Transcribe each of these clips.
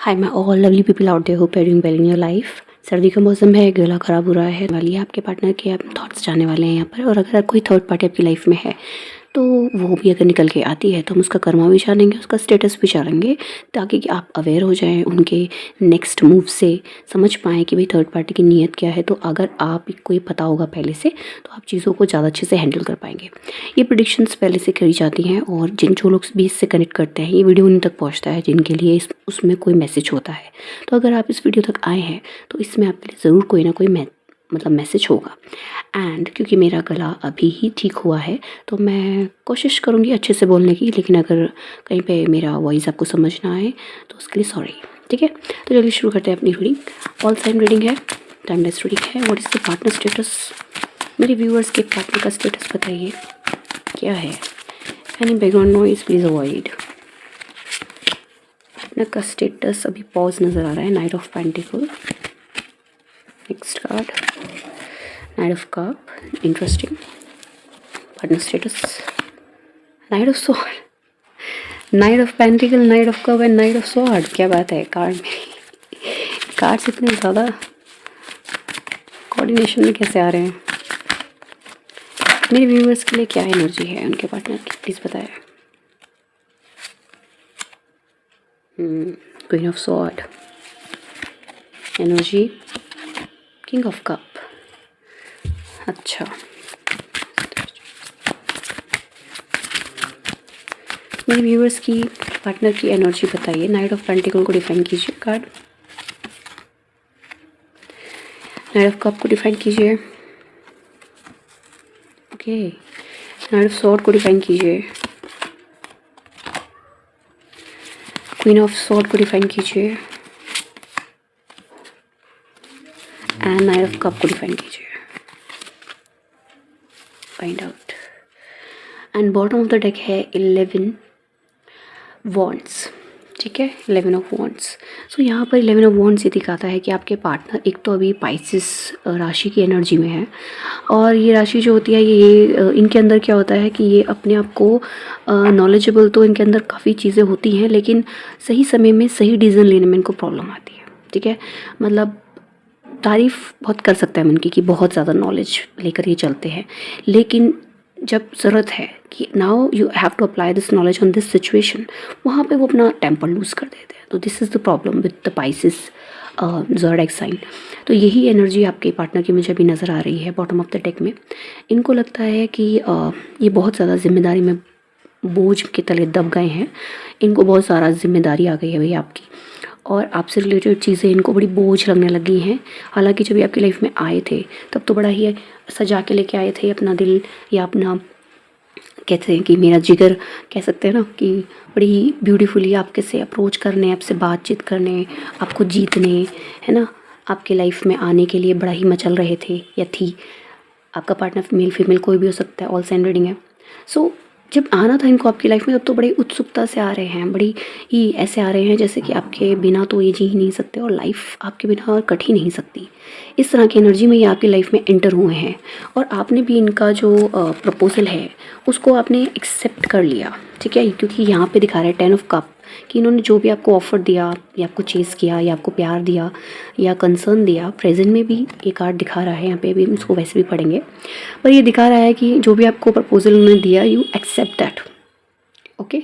Hi my all lovely people out there hope you are doing well in your life. सर्दी का मौसम है, गला खराब हो रहा है वाली है आपके पार्टनर के अब थॉट्स जाने वाले हैं यहाँ पर। और अगर कोई थर्ड पार्टी आपकी लाइफ में है तो वो भी अगर निकल के आती है तो हम उसका कर्मा भी जानेंगे, उसका स्टेटस भी जानेंगे, ताकि कि आप अवेयर हो जाएं उनके नेक्स्ट मूव से, समझ पाएँ कि भाई थर्ड पार्टी की नीयत क्या है। तो अगर आप को ये पता होगा पहले से तो आप चीज़ों को ज़्यादा अच्छे से हैंडल कर पाएंगे। ये प्रिडिक्शंस पहले से करी जाती हैं और जो लोग भी इससे कनेक्ट करते हैं ये वीडियो उन तक पहुँचता है जिनके लिए उसमें कोई मैसेज होता है। तो अगर आप इस वीडियो तक आए हैं तो इसमें आपके लिए ज़रूर कोई ना कोई मैसेज होगा। एंड क्योंकि मेरा गला अभी ही ठीक हुआ है तो मैं कोशिश करूँगी अच्छे से बोलने की, लेकिन अगर कहीं पे मेरा वॉइस आपको समझ ना आए तो उसके लिए सॉरी। ठीक है, तो चलिए शुरू करते हैं अपनी रीडिंग। ऑल साइन रीडिंग है, टाइमलेस रीडिंग है। What is the partner status? मेरे व्यूअर्स के पार्टनर का स्टेटस बताइए क्या है। Any background noise please avoid. Partner का स्टेटस अभी पॉज नज़र आ रहा है। Night of pentacle, next card night of cup, interesting. Partner status night of sword, night of pentacle, night of cup and night of sword. क्या बात है, card में cards इतने ज़्यादा कोऑर्डिनेशन में कैसे आ रहे हैं? मेरे व्यूअर्स के लिए क्या एनर्जी है उनके पार्टनर की, प्लीज़ बताएं। Queen of sword, energy king of cup. अच्छा, मेरे व्यूअर्स की पार्टनर की एनर्जी बताइए। नाइट ऑफ पेंटिकल को डिफाइन कीजिए कार्ड, नाइट ऑफ कप को डिफाइन कीजिए। ओके, नाइट ऑफ स्वॉर्ड को डिफाइन कीजिए। क्वीन ऑफ स्वॉर्ड को डिफाइन कीजिए एंड नाइट ऑफ कप को डिफाइन कीजिए। Find out. And bottom of the deck है 11 वॉन्ड्स। ठीक है, 11 ऑफ वॉन्ड्स। सो यहाँ पर 11 ऑफ वॉन्ड्स ये दिखाता है कि आपके पार्टनर एक तो अभी पाइसिस राशि की एनर्जी में है, और ये राशि जो होती है ये इनके अंदर क्या होता है कि ये अपने आप को नॉलेजेबल, तो इनके अंदर काफ़ी चीज़ें होती हैं लेकिन सही समय में सही डिसीजन लेने में इनको प्रॉब्लम आती है। ठीक है, मतलब तारीफ़ बहुत कर सकता है मन की कि बहुत ज़्यादा नॉलेज लेकर ये चलते हैं, लेकिन जब ज़रूरत है कि now you have to apply this knowledge on this situation, वहाँ पे वो अपना टेम्पर लूज़ कर देते हैं। तो this is the problem with the Pisces zodiac sign. तो यही एनर्जी आपके पार्टनर की मुझे अभी नज़र आ रही है बॉटम ऑफ द डेक में। इनको लगता है कि ये बहुत ज़्यादा जिम्मेदारी में बोझ के तले दब गए हैं। इनको बहुत सारा जिम्मेदारी आ गई है भाई आपकी, और आपसे रिलेटेड चीज़ें इनको बड़ी बोझ लगने लगी हैं। हालांकि जब ये आपकी लाइफ में आए थे तब तो बड़ा ही सजा के लेके आए थे अपना दिल, या अपना कहते हैं कि मेरा जिगर कह सकते हैं ना, कि बड़ी ही ब्यूटीफुली आपके से अप्रोच करने, आपसे बातचीत करने, आपको जीतने, है ना, आपके लाइफ में आने के लिए बड़ा ही मचल रहे थे या थी। आपका पार्टनर मेल फीमेल कोई भी हो सकता है, ऑल साइन रीडिंग है। सो जब आना था इनको आपकी लाइफ में, अब तो बड़ी उत्सुकता से आ रहे हैं, बड़ी ही ऐसे आ रहे हैं जैसे कि आपके बिना तो ये जी ही नहीं सकते और लाइफ आपके बिना कट ही नहीं सकती। इस तरह की एनर्जी में ये आपकी लाइफ में एंटर हुए हैं, और आपने भी इनका जो प्रपोजल है उसको आपने एक्सेप्ट कर लिया। ठीक है, क्योंकि यहाँ पे दिखा रहा है 10 ऑफ कप कि इन्होंने जो भी आपको ऑफ़र दिया या आपको चेज़ किया या आपको प्यार दिया या कंसर्न दिया, प्रेजेंट में भी ये कार्ड दिखा रहा है यहाँ पे भी, हम इसको वैसे भी पढ़ेंगे, पर ये दिखा रहा है कि जो भी आपको प्रपोजल उन्होंने दिया you accept that. Okay,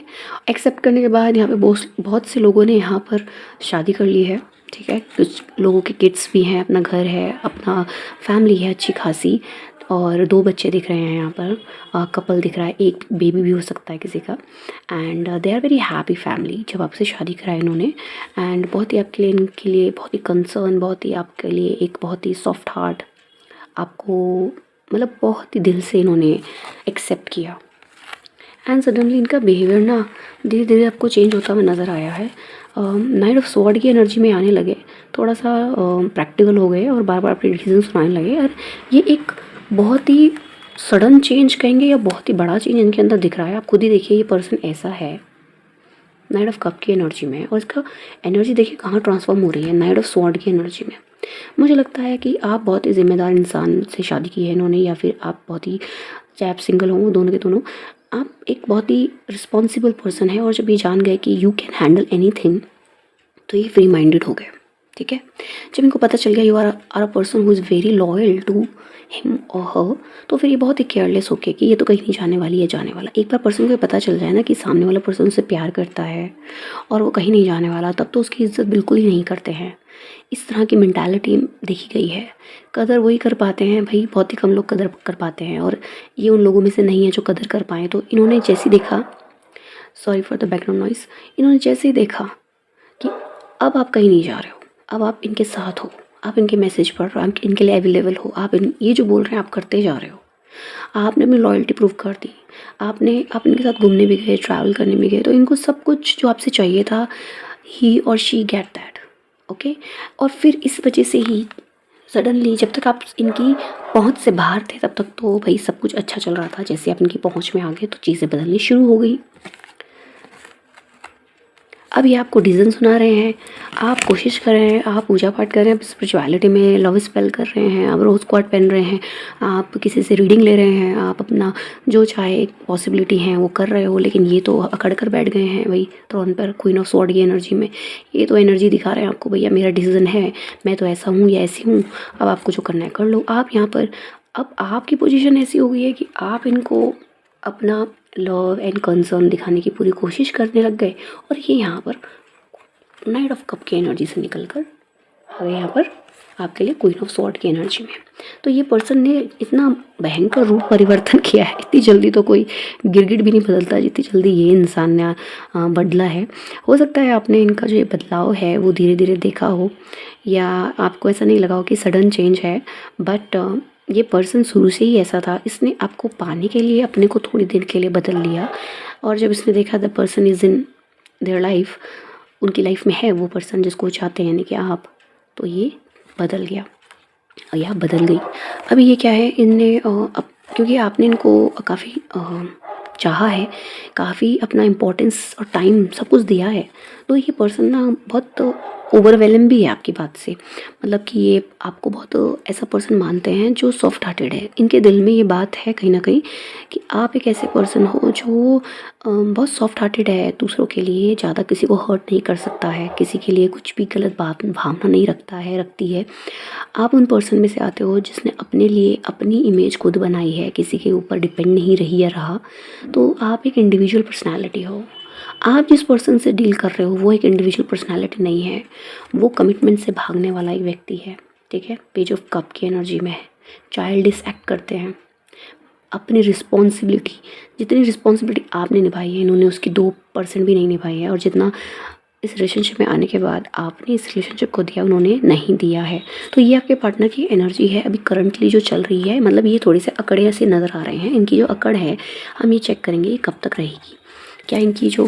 accept करने के बाद यहाँ पे बहुत से लोगों ने यहाँ पर शादी कर ली है। ठीक है, कुछ लोगों के किड्स भी हैं, अपना घर है, अपना फैमिली है अच्छी खासी, और 2 बच्चे दिख रहे हैं यहाँ पर, कपल दिख रहा है, एक बेबी भी हो सकता है किसी का। And they are very happy family जब आपसे शादी कराई इन्होंने। एंड बहुत ही आपके लिए, इनके लिए बहुत ही कंसर्न, बहुत ही आपके लिए एक बहुत ही सॉफ्ट हार्ट, आपको मतलब बहुत ही दिल से इन्होंने एक्सेप्ट किया। एंड सडनली इनका बिहेवियर ना धीरे धीरे आपको चेंज होता हुआ नज़र आया है। नाइट ऑफ स्वॉर्ड की एनर्जी में आने लगे, थोड़ा सा प्रैक्टिकल हो गए और बार बार अपने डिसीजन सुनाने लगे। और ये एक बहुत ही सडन चेंज कहेंगे या बहुत ही बड़ा चेंज इनके अंदर दिख रहा है। आप खुद ही देखिए ये पर्सन ऐसा है नाइट ऑफ कप की एनर्जी में, और इसका एनर्जी देखिए कहाँ ट्रांसफॉर्म हो रही है नाइट ऑफ स्वॉर्ड की एनर्जी में। मुझे लगता है कि आप बहुत ही ज़िम्मेदार इंसान से शादी की है इन्होंने, या फिर आप बहुत ही, चाहे आप सिंगल हो, दोनों के दोनों, आप एक बहुत ही रिस्पॉन्सिबल पर्सन है। और जब ये जान गए कि यू कैन हैंडल एनीथिंग, तो ये फ्री माइंडेड हो गए, ठीक है। जब इनको पता चल गया you are a person who is very loyal to him और हर, तो फिर ये बहुत ही केयरलेस होके कि ये तो कहीं नहीं जाने वाली है, जाने वाला। एक बार पर्सन को पता चल जाए ना कि सामने वाला पर्सन उससे प्यार करता है और वो कहीं नहीं जाने वाला, तब तो उसकी इज्जत बिल्कुल ही नहीं करते हैं। इस तरह की मेंटालिटी देखी गई है। कदर वही कर पाते हैं भाई, बहुत ही कम लोग कदर कर पाते हैं, और ये उन लोगों में से नहीं है जो कदर कर पाएँ। तो इन्होंने जैसे ही देखा, sorry for the background noise, इन्होंने जैसे ही देखा कि अब आप कहीं नहीं जा रहे हो, अब आप इनके साथ हो, आप इनके मैसेज पढ़ रहे हो, आप इनके लिए अवेलेबल हो, आप ये जो बोल रहे हैं आप करते जा रहे हो, आपने अपनी लॉयल्टी प्रूव कर दी, आप इनके साथ घूमने भी गए, ट्रैवल करने भी गए, तो इनको सब कुछ जो आपसे चाहिए था, ही और शी गेट दैट, ओके। और फिर इस वजह से ही सडनली, जब तक आप इनकी पहुंच से बाहर थे तब तक तो भाई सब कुछ अच्छा चल रहा था, जैसे आप इनकी पहुंच में आ गए तो चीज़ें बदलनी शुरू हो गई। अब ये आपको डिज़न सुना रहे हैं, आप कोशिश कर रहे हैं, आप पूजा पाठ कर रहे हैं, आप स्पिरिचुअलिटी में लव स्पेल कर रहे हैं, आप रोज़ क्वार्ट पहन रहे हैं, आप किसी से रीडिंग ले रहे हैं, आप अपना जो चाहे पॉसिबिलिटी हैं वो कर रहे हो, लेकिन ये तो अकड़ कर बैठ गए हैं वही थ्रोन पर, क्वीन ऑफ स्वॉर्ड की एनर्जी में। ये तो एनर्जी दिखा रहे हैं आपको, भैया मेरा डिसीजन है, मैं तो ऐसा हूँ या ऐसी हूँ, अब आपको जो करना है कर लो। आप यहाँ पर, अब आपकी पोजीशन ऐसी हो गई है कि आप इनको अपना लव एंड कंसर्न दिखाने की पूरी कोशिश करने लग गए, और ये यहाँ पर नाइट ऑफ कप की एनर्जी से निकल कर आ गए यहाँ पर आपके लिए क्वीन ऑफ स्वॉर्ड की एनर्जी में। तो ये पर्सन ने इतना भयंकर रूप परिवर्तन किया है, इतनी जल्दी तो कोई गिरगिट भी नहीं बदलता जितनी जल्दी ये इंसान ने बदला है। हो सकता है आपने इनका जो ये बदलाव है वो धीरे धीरे देखा हो, या आपको ऐसा नहीं लगा हो कि सडन चेंज है, बट ये पर्सन शुरू से ही ऐसा था। इसने आपको पाने के लिए अपने को थोड़ी देर के लिए बदल लिया, और जब इसने देखा the person is in their life, उनकी लाइफ में है वो पर्सन जिसको चाहते हैं, यानी कि आप, तो ये बदल गया और यह बदल गई। अभी ये क्या है, इनने अब क्योंकि आपने इनको काफ़ी चाहा है, काफ़ी अपना इम्पोर्टेंस और टाइम सब कुछ दिया है, तो ये पर्सन ना बहुत ओवरवेलम भी है आपकी बात से। मतलब कि ये आपको बहुत ऐसा पर्सन मानते हैं जो सॉफ्ट हार्टेड है। इनके दिल में ये बात है कहीं ना कहीं कि आप एक ऐसे पर्सन हो जो बहुत सॉफ्ट हार्टेड है, दूसरों के लिए ज़्यादा किसी को हर्ट नहीं कर सकता है, किसी के लिए कुछ भी गलत बात भावना नहीं रखती है। आप उन पर्सन में से आते हो जिसने अपने लिए अपनी इमेज खुद बनाई है, किसी के ऊपर डिपेंड नहीं रही या रहा। तो आप एक इंडिविजुअल पर्सनालिटी हो। आप जिस पर्सन से डील कर रहे हो वो एक इंडिविजुअल पर्सनालिटी नहीं है, वो कमिटमेंट से भागने वाला एक व्यक्ति है, ठीक है। पेज ऑफ कप की एनर्जी में है, चाइल्डिश एक्ट करते हैं। अपनी रिस्पॉन्सिबिलिटी, जितनी रिस्पॉन्सिबिलिटी आपने निभाई है इन्होंने उसकी 2% भी नहीं निभाई है, और जितना इस रिलेशनशिप में आने के बाद आपने इस रिलेशनशिप को दिया उन्होंने नहीं दिया है। तो ये आपके पार्टनर की एनर्जी है अभी करंटली जो चल रही है। मतलब ये थोड़े से अकड़े से नज़र आ रहे हैं। इनकी जो अकड़ है हम ये चेक करेंगे ये कब तक रहेगी। क्या इनकी जो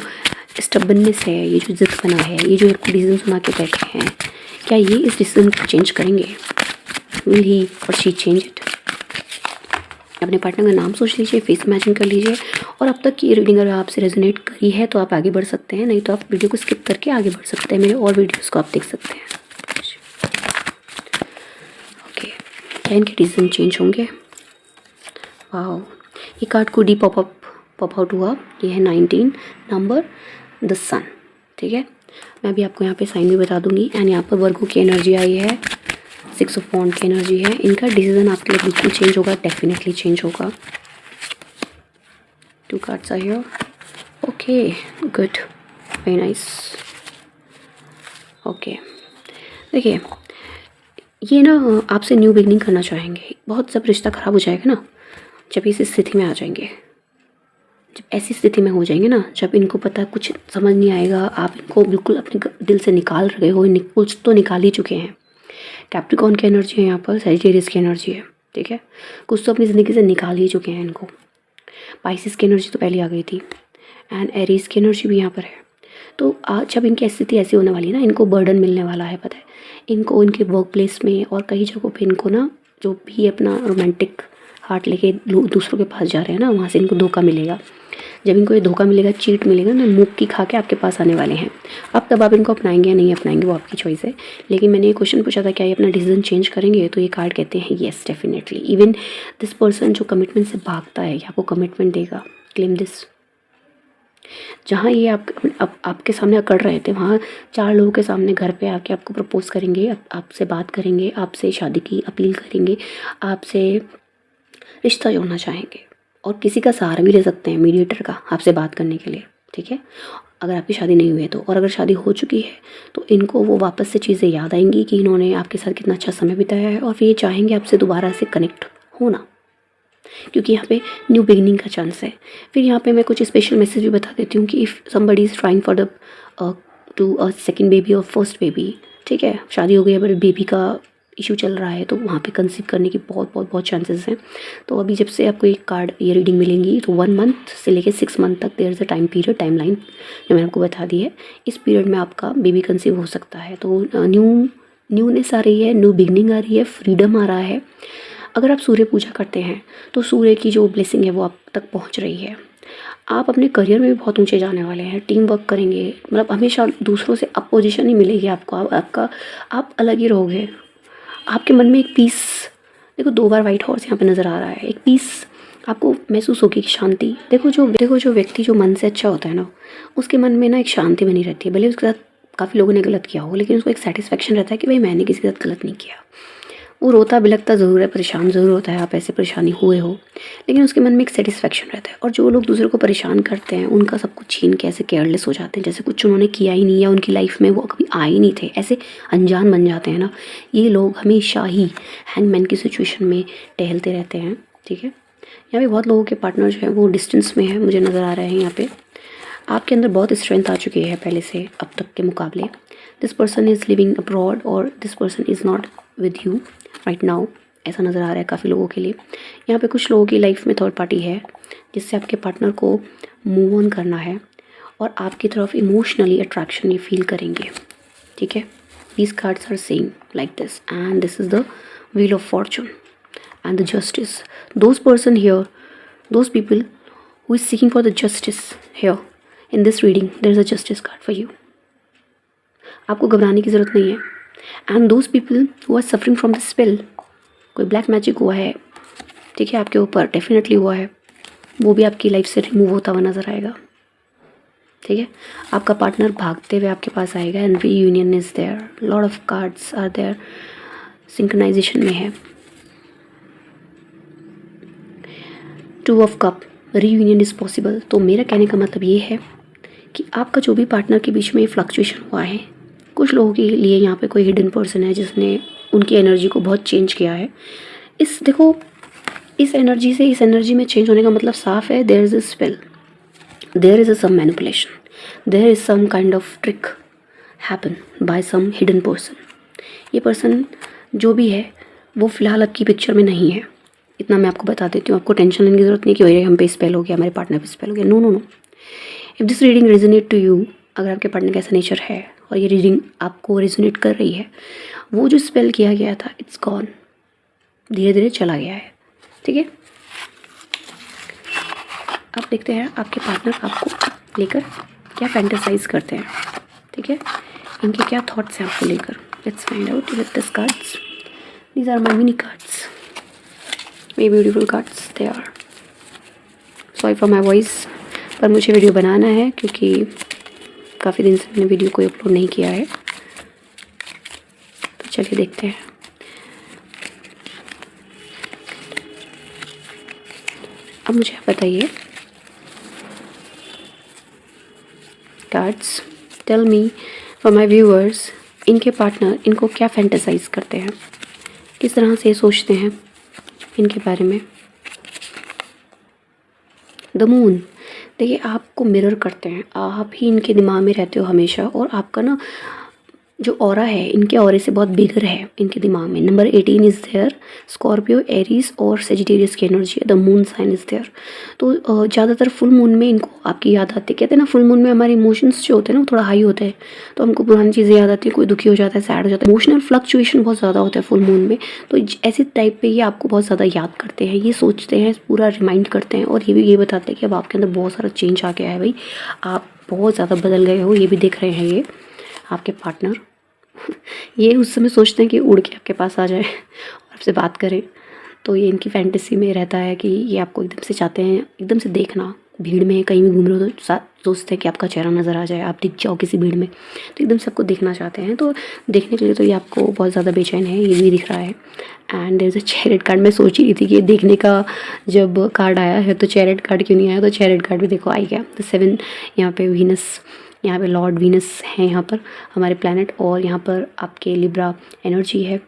स्टबननेस है, ये जो जिद्दपना है, ये जो डिसीजन सुना के बैठे हैं, क्या ये इस डिसीजन को चेंज करेंगे? विल ही और शी चेंज इट? अपने पार्टनर का नाम सोच लीजिए, फेस इमेजिन कर लीजिए, और अब तक की ये रीडिंग अगर आपसे रेजोनेट करी है तो आप आगे बढ़ सकते हैं, नहीं तो आप वीडियो को स्किप करके आगे बढ़ सकते हैं। मेरे और वीडियोस को आप देख सकते हैं। ओके, क्या इनके डिसीजन चेंज होंगे? वाओ, ये कार्ड को डी पॉप आउट हुआ। ये है 19 नंबर, द सन, ठीक है। मैं अभी आपको यहाँ पे साइन भी बता दूंगी। एंड यहाँ पर वर्गो की एनर्जी आई है, 6 ऑफ वॉन्ड की एनर्जी है। इनका डिसीजन आपके लिए बिल्कुल चेंज होगा, डेफिनेटली चेंज होगा। 2 cards are here. Okay, good, very nice. Okay, देखिए ये ना आपसे न्यू बिगनिंग करना चाहेंगे। बहुत जब रिश्ता ख़राब हो जाएगा ना, जब इस स्थिति में आ जाएंगे, जब ऐसी स्थिति में हो जाएंगे ना, जब इनको पता कुछ समझ नहीं आएगा, आप इनको बिल्कुल अपने दिल से निकाल रहे हो, कुछ तो निकाल ही चुके हैं। कैप्रिकॉर्न की एनर्जी है यहाँ पर, सैजिटेरियस की एनर्जी है, ठीक है। कुछ तो अपनी ज़िंदगी से निकाल ही चुके हैं इनको। पाइसिस की एनर्जी तो पहले आ गई थी, एंड एरीज की एनर्जी भी यहाँ पर है। तो आज जब इनकी स्थिति ऐसी होने वाली है ना, इनको बर्डन मिलने वाला है, पता है इनको। इनके वर्क प्लेस में और कई जगहों पे इनको ना, जो भी अपना रोमांटिक हार्ट लेके दूसरों के पास जा रहे हैं ना, वहाँ से इनको धोखा मिलेगा। जब इनको ये धोखा मिलेगा, चीट मिलेगा ना, मुँह की खा के आपके पास आने वाले हैं। अब तब आप इनको अपनाएंगे या नहीं अपनाएंगे वो आपकी चॉइस है। लेकिन मैंने ये क्वेश्चन पूछा था क्या ये अपना डिसीजन चेंज करेंगे, तो ये कार्ड कहते हैं yes definitely. Even this person जो कमिटमेंट से भागता है, या आपको कमिटमेंट देगा, क्लेम दिस। जहाँ ये आपके सामने अकड़ रहे थे, वहाँ 4 लोगों के सामने घर पे आके आपको प्रपोज़ करेंगे, आपसे बात करेंगे, आपसे शादी की अपील करेंगे, आपसे रिश्ता जोड़ना चाहेंगे और किसी का सहारा भी ले सकते हैं मीडिएटर का आपसे बात करने के लिए, ठीक है? अगर आपकी शादी नहीं हुई है तो, और अगर शादी हो चुकी है तो इनको वो वापस से चीज़ें याद आएंगी कि इन्होंने आपके साथ कितना अच्छा समय बिताया है, और फिर ये चाहेंगे आपसे दोबारा से कनेक्ट होना, क्योंकि यहाँ पे न्यू बिगिनिंग का चांस है। फिर यहाँ पे मैं कुछ स्पेशल मैसेज भी बता देती हूँ कि if somebody is trying for the to a second baby और फर्स्ट बेबी, ठीक है, शादी हो गई है बट बेबी का इशू चल रहा है, तो वहाँ पे कंसीव करने की बहुत बहुत बहुत चांसेस हैं। तो अभी जब से आपको एक कार्ड ये रीडिंग मिलेंगी तो 1 मंथ से लेकर 6 मंथ तक there is a time period, timeline जो मैंने आपको बता दी है। इस पीरियड में आपका बेबी कंसीव हो सकता है। तो न्यूनेस आ रही है, न्यू बिगनिंग आ रही है, फ्रीडम आ रहा है। अगर आप सूर्य पूजा करते हैं तो सूर्य की जो ब्लेसिंग है वो आप तक पहुँच रही है। आप अपने करियर में भी बहुत ऊंचे जाने वाले हैं, टीम वर्क करेंगे, मतलब हमेशा दूसरों से अपोजिशन ही मिलेगी आपको, आप अलग ही रहोगे। आपके मन में एक पीस, देखो 2 बार वाइट हॉर्स यहाँ पे नज़र आ रहा है, एक पीस आपको महसूस होगी, शांति। देखो जो व्यक्ति जो मन से अच्छा होता है ना, उसके मन में ना एक शांति बनी रहती है। भले उसके साथ काफ़ी लोगों ने गलत किया हो, लेकिन उसको एक सेटिस्फेक्शन रहता है कि भाई मैंने किसी के साथ गलत नहीं किया। वो रोता बिलखता ज़रूर है, परेशान ज़रूर होता है, आप ऐसे परेशानी हुए हो, लेकिन उसके मन में एक सेटिस्फेक्शन रहता है। और जो लोग दूसरों को परेशान करते हैं उनका सब कुछ छीन के ऐसे केयरलेस हो जाते हैं, जैसे कुछ उन्होंने किया ही नहीं या उनकी लाइफ में वो कभी आए ही नहीं थे, ऐसे अनजान बन जाते हैं ना। ये लोग हमेशा ही हैंगमैन की सिचुएशन में टहलते रहते हैं, ठीक है। यहाँ पे बहुत लोगों के पार्टनर जो हैं वो डिस्टेंस में है, मुझे नज़र आ रहे हैं। यहाँ पे आपके अंदर बहुत स्ट्रेंथ आ चुकी है पहले से अब तक के मुकाबले। This person is living abroad और this person is not with you right now, ऐसा नज़र आ रहा है काफ़ी लोगों के लिए। यहाँ पे कुछ लोगों की लाइफ में थर्ड पार्टी है जिससे आपके पार्टनर को मूव ऑन करना है और आपकी तरफ इमोशनली अट्रैक्शन ये फील करेंगे, ठीक है। These cards are saying like this and this is the wheel of fortune and the justice. Those person here, those people who is seeking for the justice here in this reading, there is a justice card for you. आपको घबराने की ज़रूरत नहीं है। And those people who are suffering from the spell, कोई black magic हुआ है, ठीक है, आपके ऊपर डेफिनेटली हुआ है, वो भी आपकी लाइफ से रिमूव होता हुआ नज़र आएगा, ठीक है। आपका पार्टनर भागते हुए आपके पास आएगा and reunion is there, lot of cards are there, synchronization में है। 2 of cup, reunion is possible. तो मेरा कहने का मतलब ये है कि आपका जो भी पार्टनर के बीच में फ्लक्चुएशन हुआ है, कुछ लोगों के लिए यहाँ पे कोई हिडन पर्सन है जिसने उनकी एनर्जी को बहुत चेंज किया है। देखो इस एनर्जी से इस एनर्जी में चेंज होने का मतलब साफ है, there is a spell, there is a some manipulation, there is some kind of trick happen by some hidden person. ये पर्सन जो भी है वो फ़िलहाल आपकी पिक्चर में नहीं है, इतना मैं आपको बता देती हूँ। आपको टेंशन लेने की ज़रूरत नहीं कि भाई हम पे स्पेल हो गया, हमारे पार्टनर पे स्पेल हो गया। No no no, if this reading resonate to you, अगर आपके पार्टनर का ऐसा नेचर है और ये रीडिंग आपको रेजोनेट कर रही है, वो जो स्पेल किया गया था इट्स गॉन, धीरे धीरे चला गया है, ठीक है। अब देखते हैं आपके पार्टनर आपको लेकर क्या फैंटेसाइज करते हैं, ठीक है, इनके क्या थॉट्स हैं आपको लेकर। Let's find out with this cards. These are my mini cards, very beautiful cards they are. Sorry for my voice, पर मुझे वीडियो बनाना है क्योंकि काफ़ी दिन से मैंने वीडियो कोई अपलोड नहीं किया है। तो चलिए देखते हैं। अब मुझे बताइए cards, tell me for my viewers, इनके पार्टनर इनको क्या फैंटेसाइज करते हैं, किस तरह से सोचते हैं इनके बारे में। द मून, देखिए आपको मिरर करते हैं, आप ही इनके दिमाग में रहते हो हमेशा, और आपका ना जो ऑरा है इनके ऑरे से बहुत बिगर है इनके दिमाग में। Number 18 is there, Scorpio, Aries और सेजिटेरियस की एनर्जी है। The moon sign is there. तो ज़्यादातर फुल मून में इनको आपकी याद आती है। कहते हैं ना फुल मून में हमारे इमोशंस जो होते हैं ना वो थोड़ा हाई होते हैं, तो हमको पुरानी चीज़ें याद आती है, कोई दुखी हो जाता है, सैड हो जाता है, इमोशनल फ्लक्चुएशन बहुत ज़्यादा होता है फुल मून में। तो ऐसे टाइप पे ये आपको बहुत ज़्यादा याद करते हैं, ये सोचते हैं, पूरा रिमाइंड करते हैं, और ये भी ये बताते हैं कि अब आपके अंदर बहुत सारा चेंज आ गया है, भाई आप बहुत ज़्यादा बदल गए हो। ये भी देख रहे हैं ये आपके पार्टनर। ये उस समय सोचते हैं कि उड़ के आपके पास आ जाए और आपसे बात करें। तो ये इनकी फैंटेसी में रहता है कि ये आपको एकदम से चाहते हैं, एकदम से देखना, भीड़ में कहीं भी घूम रहे हो तो सोचते हैं कि आपका चेहरा नज़र आ जाए, आप दिख जाओ किसी भीड़ में, तो एकदम सबको देखना चाहते हैं। तो देखने के लिए तो ये आपको बहुत ज़्यादा बेचैन है, ये भी दिख रहा है। And there is a chariot card. मैं सोच ही रही थी कि देखने का जब कार्ड आया है तो चैरिट कार्ड क्यों नहीं आया, तो चैरिट कार्ड भी देखो आ गया। तो 7 यहाँ पे वीनस, यहाँ पे लॉर्ड वीनस है, यहाँ पर हमारे प्लैनेट, और यहाँ पर आपके लिब्रा एनर्जी है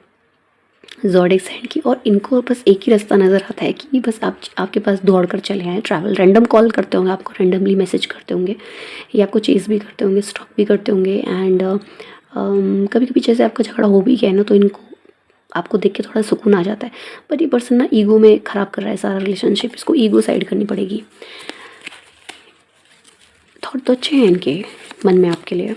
ज़ोडिएक साइन की। और इनको बस एक ही रास्ता नज़र आता है कि बस आपके पास दौड़ कर चले आएँ। ट्रैवल रैंडम कॉल करते होंगे आपको, रैंडमली मैसेज करते होंगे, या आपको चेज़ भी करते होंगे, स्टॉक भी करते होंगे। एंड कभी कभी जैसे आपका झगड़ा हो भी गया है ना, तो इनको आपको देख के थोड़ा सुकून आ जाता है। बट ये पर्सन ना ईगो में ख़राब कर रहा है सारा रिलेशनशिप, इसको ईगो साइड करनी पड़ेगी। थॉट तो अच्छे हैं इनके मन में आपके लिए।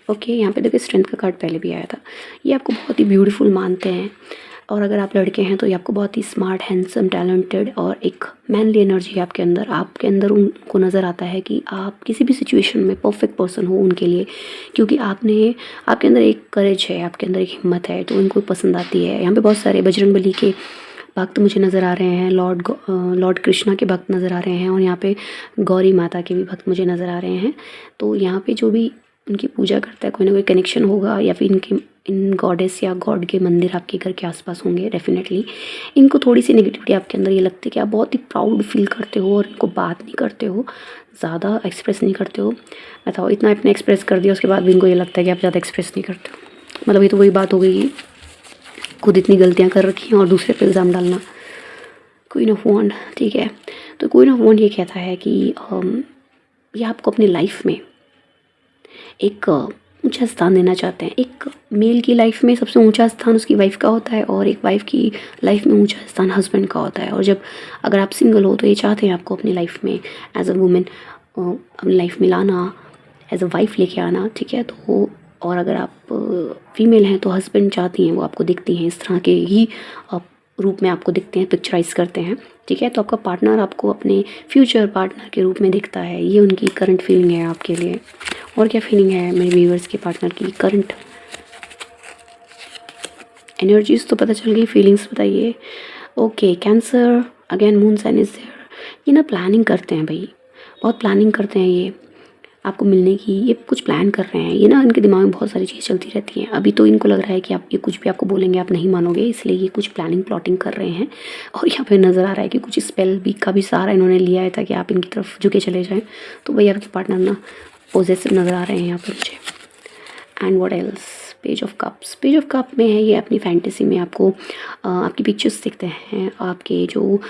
ओके, यहाँ पे देखिए स्ट्रेंथ का कार्ड पहले भी आया था। ये आपको बहुत ही ब्यूटीफुल मानते हैं, और अगर आप लड़के हैं तो ये आपको बहुत ही स्मार्ट, हैंडसम, टैलेंटेड और एक मैनली एनर्जी है आपके अंदर। आपके अंदर उनको नज़र आता है कि आप किसी भी सिचुएशन में परफेक्ट पर्सन हो उनके लिए, क्योंकि आपके अंदर एक करेज है, आपके अंदर एक हिम्मत है, तो उनको पसंद आती है। यहाँ पे बहुत सारे बजरंगबली के भक्त मुझे नज़र आ रहे हैं, लॉर्ड कृष्णा के भक्त नज़र आ रहे हैं, और यहाँ पे गौरी माता के भी भक्त मुझे नज़र आ रहे हैं। तो यहाँ पे जो भी उनकी पूजा करता है कोई ना कोई कनेक्शन होगा, या फिर इन गॉडेस या गॉड के मंदिर आपके घर के आसपास होंगे डेफिनेटली। इनको थोड़ी सी नेगेटिविटी आपके अंदर ये लगती है कि आप बहुत ही प्राउड फील करते हो और इनको बात नहीं करते हो, ज़्यादा एक्सप्रेस नहीं करते हो। बताओ, इतना आपने एक्सप्रेस कर दिया उसके बाद भी इनको ये लगता है कि आप ज़्यादा एक्सप्रेस नहीं करते हो। मतलब ये तो वही बात हो गई, खुद इतनी गलतियाँ कर रखी हैं और दूसरे पे इल्ज़ाम डालना। क्वीन ऑफ वॉन्ड, ठीक है। तो क्वीन ऑफ वॉन्ड ये कहता है कि ये आपको अपनी लाइफ में एक ऊंचा स्थान देना चाहते हैं। एक मेल की लाइफ में सबसे ऊंचा स्थान उसकी वाइफ का होता है, और एक वाइफ की लाइफ में ऊंचा स्थान हस्बैंड का होता है। और जब अगर आप सिंगल हो तो ये चाहते हैं आपको अपनी लाइफ में एज अ वुमेन अपनी लाइफ में लाना, एज अ वाइफ लेके आना, ठीक है। तो और अगर आप फीमेल हैं तो हस्बैंड चाहती हैं, वो आपको दिखती हैं इस तरह के ही रूप में आपको दिखते हैं, पिक्चराइज करते हैं, ठीक है। तो आपका पार्टनर आपको अपने फ्यूचर पार्टनर के रूप में दिखता है, ये उनकी करंट फीलिंग है आपके लिए। और क्या फीलिंग है मेरे व्यूअर्स के पार्टनर की करंट एनर्जीज तो पता चल गई, फीलिंग्स बताइए। Okay, Cancer again, moon sign is there. ये ना प्लानिंग करते हैं भाई, बहुत प्लानिंग करते हैं ये आपको मिलने की, ये कुछ प्लान कर रहे हैं। ये ना इनके दिमाग में बहुत सारी चीज़ चलती रहती हैं। अभी तो इनको लग रहा है कि आप ये कुछ भी आपको बोलेंगे आप नहीं मानोगे, इसलिए ये कुछ प्लानिंग प्लॉटिंग कर रहे हैं। और यहाँ पे नज़र आ रहा है कि कुछ स्पेल भी का भी सहारा इन्होंने लिया है ताकि आप इनकी तरफ झुके चले जाएँ। तो भाई आपके पार्टनर ना पॉजिटिव नज़र आ रहे हैं यहाँ पर मुझे। And what else, page of cups. Page of cup में है ये अपनी फैंटेसी में आपको आपकी पिक्चर्स दिखते हैं, आपके जो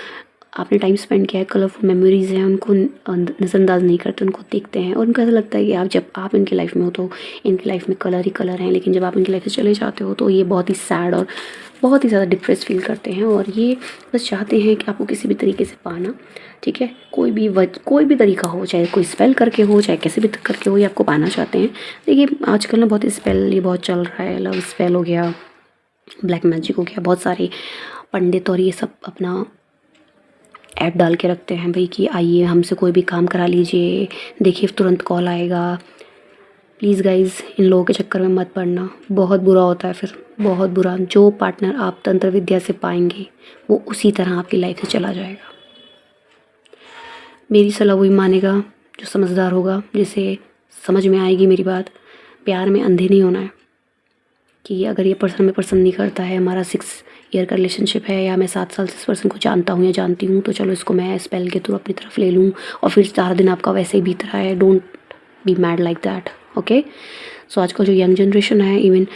आपने टाइम स्पेंड किया है, कलरफुल मेमोरीज़ हैं, उनको नज़रअंदाज नहीं करते, उनको देखते हैं। और उनको ऐसा लगता है कि जब आप इनकी लाइफ में हो तो इनकी लाइफ में कलर ही कलर हैं, लेकिन जब आप इनकी लाइफ से चले जाते हो तो ये बहुत ही सैड और बहुत ही ज़्यादा डिप्रेस फील करते हैं। और ये बस चाहते हैं कि आपको किसी भी तरीके से पाना, ठीक है। कोई भी तरीका हो, चाहे कोई स्पेल करके हो, चाहे कैसे भी करके हो, ये आपको पाना चाहते हैं। देखिए आजकल ना बहुत स्पेल ये बहुत चल रहा है, लव स्पेल हो गया, ब्लैक मैजिक हो गया, बहुत सारे पंडित और ये सब अपना ऐड डाल के रखते हैं भाई कि आइए हमसे कोई भी काम करा लीजिए, देखिए तुरंत कॉल आएगा। प्लीज़ गाइज़, इन लोगों के चक्कर में मत पड़ना, बहुत बुरा होता है फिर, बहुत बुरा। जो पार्टनर आप तंत्र विद्या से पाएंगे वो उसी तरह आपकी लाइफ से चला जाएगा। मेरी सलाह वही मानेगा जो समझदार होगा, जिसे समझ में आएगी मेरी बात। प्यार में अंधे नहीं होना है कि अगर ये पर्सन में पसंद नहीं करता है, हमारा 6 ईयर का रिलेशनशिप है, या मैं 7 साल से इस पर्सन को जानता हूँ या जानती हूँ, तो चलो इसको मैं स्पेल के थ्रू अपनी तरफ ले लूँ और फिर 4 दिन आपका वैसे ही बीत रहा है। Don't be mad like that, okay. So आजकल जो यंग जनरेशन है, इवन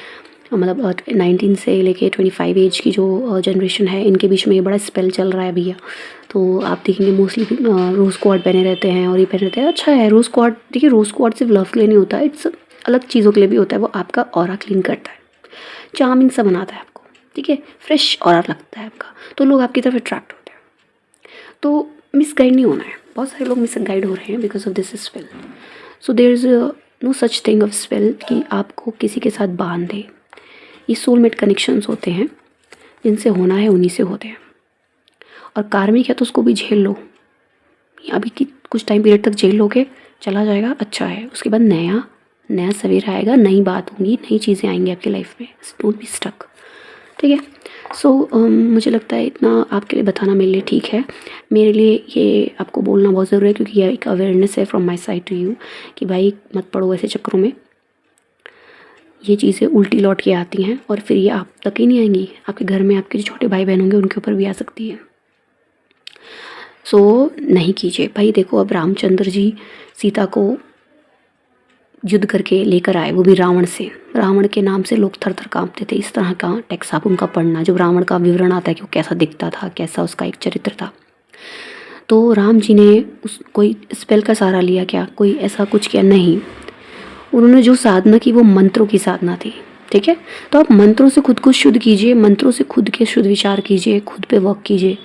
मतलब 19 से लेके 25 एज की जो जनरेशन है, इनके बीच में ये बड़ा स्पेल चल रहा है भैया। तो आप देखेंगे मोस्टली रोज़ क्वार्ट पहने रहते हैं और ये पहने रहते हैं। अच्छा है रोज़ क्वार्ट, देखिए रोज़ क्वार्ट सिर्फ लव के लिए नहीं होता है, इट्स अलग चीज़ों के लिए भी होता है। वो आपका ऑरा क्लीन करता है, चार्मिंग सा बनाता है आपको, ठीक है, फ्रेश ऑरा लगता है आपका, तो लोग आपकी तरफ अट्रैक्ट होते हैं। तो मिसगाइड नहीं होना है, बहुत सारे लोग मिसगाइड हो रहे हैं because of this spell. So there is no such thing of spell कि आपको किसी के साथ बांध दे। ये सोलमेट कनेक्शंस होते हैं, जिनसे होना है उन्हीं से होते हैं। और कार्मिक है तो उसको भी झेल लो, अभी की कुछ टाइम पीरियड तक झेल लोगे, चला जाएगा, अच्छा है। उसके बाद नया सवेरा आएगा, नई बात होंगी, नई चीज़ें आएंगी आपकी लाइफ में। डोंट बी स्टक, ठीक है। सो मुझे लगता है इतना आपके लिए बताना मेरे लिए ठीक है। मेरे लिए ये आपको बोलना बहुत ज़रूरी है, क्योंकि ये एक अवेयरनेस है from my side to you कि भाई मत पड़ो ऐसे चक्करों में। ये चीज़ें उल्टी लौट के आती हैं और फिर ये आप तक ही नहीं आएंगी, आपके घर में आपके जो छोटे भाई बहन होंगे उनके ऊपर भी आ सकती है। सो नहीं कीजिए भाई। देखो अब रामचंद्र जी सीता को युद्ध करके लेकर आए, वो भी रावण से। रावण के नाम से लोग थर थर कांपते थे। इस तरह का टेक्स्ट आप उनका पढ़ना, जो रावण का विवरण आता है कि वो कैसा दिखता था, कैसा उसका एक चरित्र था। तो राम जी ने उस कोई स्पेल का सहारा लिया क्या, कोई ऐसा कुछ किया नहीं। उन्होंने जो साधना की वो मंत्रों की साधना थी। ठीक है, तो आप मंत्रों से खुद को शुद्ध कीजिए, मंत्रों से खुद के शुद्ध विचार कीजिए, खुद पे वर्क कीजिए,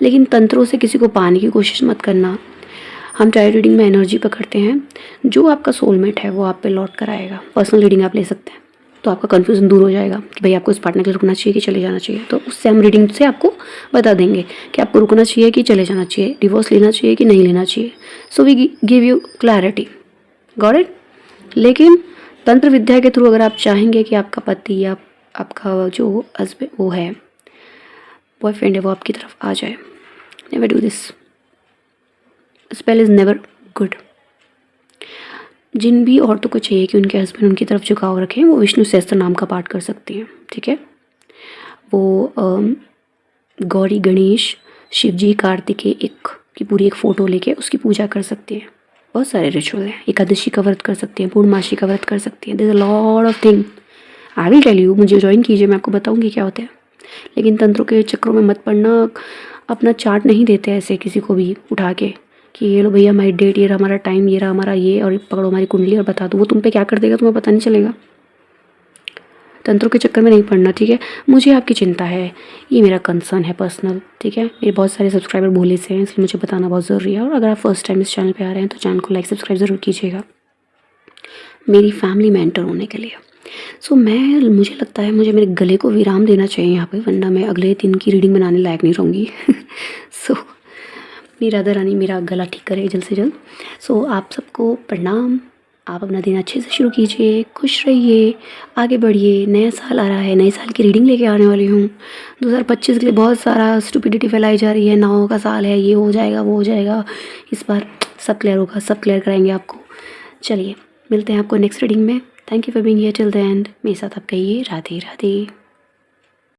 लेकिन तंत्रों से किसी को पाने की कोशिश मत करना। हम टारगेट रीडिंग में एनर्जी पकड़ते हैं, जो आपका सोलमेट है वो आप पे लौट कर आएगा। पर्सनल रीडिंग आप ले सकते हैं, तो आपका कन्फ्यूज़न दूर हो जाएगा कि भाई आपको इस पार्टनर के रुकना चाहिए कि चले जाना चाहिए। तो उससे हम रीडिंग से आपको बता देंगे कि आपको रुकना चाहिए कि चले जाना चाहिए, डिवोर्स लेना चाहिए कि नहीं लेना चाहिए। So we give you clarity, got it. लेकिन तंत्र विद्या के थ्रू अगर आप चाहेंगे कि आपका पति या आपका जो हस्बैंड वो है, बॉयफ्रेंड है, वो आपकी तरफ आ जाए, never do this. Spell is never good. जिन भी औरतों को चाहिए कि उनके हस्बैंड उनकी तरफ झुकाव रखें, वो विष्णु सहस्त्र नाम का पाठ कर सकती हैं। ठीक है, वो गौरी, गणेश, शिव जी, कार्तिकेय एक की पूरी एक फ़ोटो लेके उसकी पूजा कर सकती हैं। बहुत सारे रिचुअल हैं। एकादशी का व्रत कर सकती हैं, पूर्णमासी का व्रत कर सकती हैं। There is a lot of thing, I will tell you. मुझे ज्वाइन कीजिए, मैं आपको बताऊंगी क्या होता है। लेकिन तंत्रों के चक्रों में मत पड़ना। अपना चार्ट नहीं देते ऐसे किसी को भी उठा के कि ये लो भैया हमारी डेट, ये रहा हमारा टाइम, ये रहा हमारा ये, और पकड़ो हमारी कुंडली और बता दो। वो तुम पे क्या कर देगा तुम्हें पता नहीं चलेगा। तंत्रों के चक्कर में नहीं पड़ना, ठीक है। मुझे आपकी चिंता है, ये मेरा कंसर्न है पर्सनल, ठीक है। मेरे बहुत सारे सब्सक्राइबर भोले से हैं, इसलिए मुझे बताना बहुत ज़रूरी है। और अगर आप फर्स्ट टाइम इस चैनल पे आ रहे हैं तो चैनल को लाइक सब्सक्राइब ज़रूर कीजिएगा मेरी फैमिली में एंटर होने के लिए। सो मुझे लगता है मुझे मेरे गले को विराम देना चाहिए यहाँ पे, वरना मैं अगले दिन की रीडिंग बनाने लायक नहीं रहूँगी। सो मेरी राधा रानी मेरा गला ठीक करे जल्द से जल्द। सो आप सबको प्रणाम। आप अपना दिन अच्छे से शुरू कीजिए, खुश रहिए, आगे बढ़िए। नया साल आ रहा है, नए साल की रीडिंग लेके आने वाली हूँ। 2025 के लिए बहुत सारा स्टुपिडिटी फैलाई जा रही है, नावों का साल है, ये हो जाएगा वो हो जाएगा। इस बार सब क्लियर होगा, सब क्लियर कराएंगे आपको। चलिए मिलते हैं आपको नेक्स्ट रीडिंग में। Thank you for being here till the end. मेरे साथ आप कहिए राधे राधे।